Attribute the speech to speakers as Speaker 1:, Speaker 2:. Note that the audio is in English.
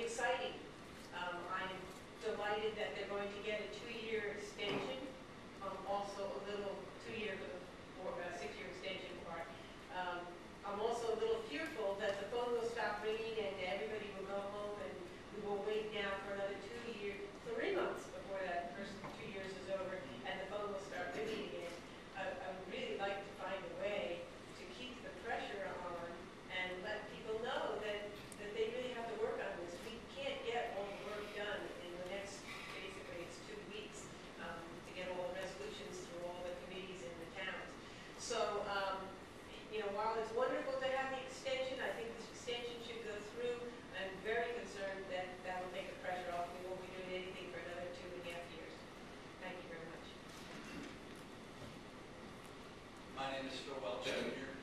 Speaker 1: exciting. I'm delighted that they're going to get a 2-year extension. Also a little 2-year or 6-year extension part. I'm also a little fearful that the phone will stop ringing and everybody will go home and we will wait now for another 3 months before that first 2 years is over and the phone will start ringing again. I would really like to find a way to keep the pressure on and let people know that they really have to work on this. We can't get all the work done in the next, basically it's 2 weeks to get all the resolutions through all the committees in the towns. So, you know, while it's wonderful to have the extension, I think this extension should go through. I'm very concerned that that will take the pressure off. We won't be doing anything for another 2.5 years. Thank you very much.
Speaker 2: My name is Welch. I'm here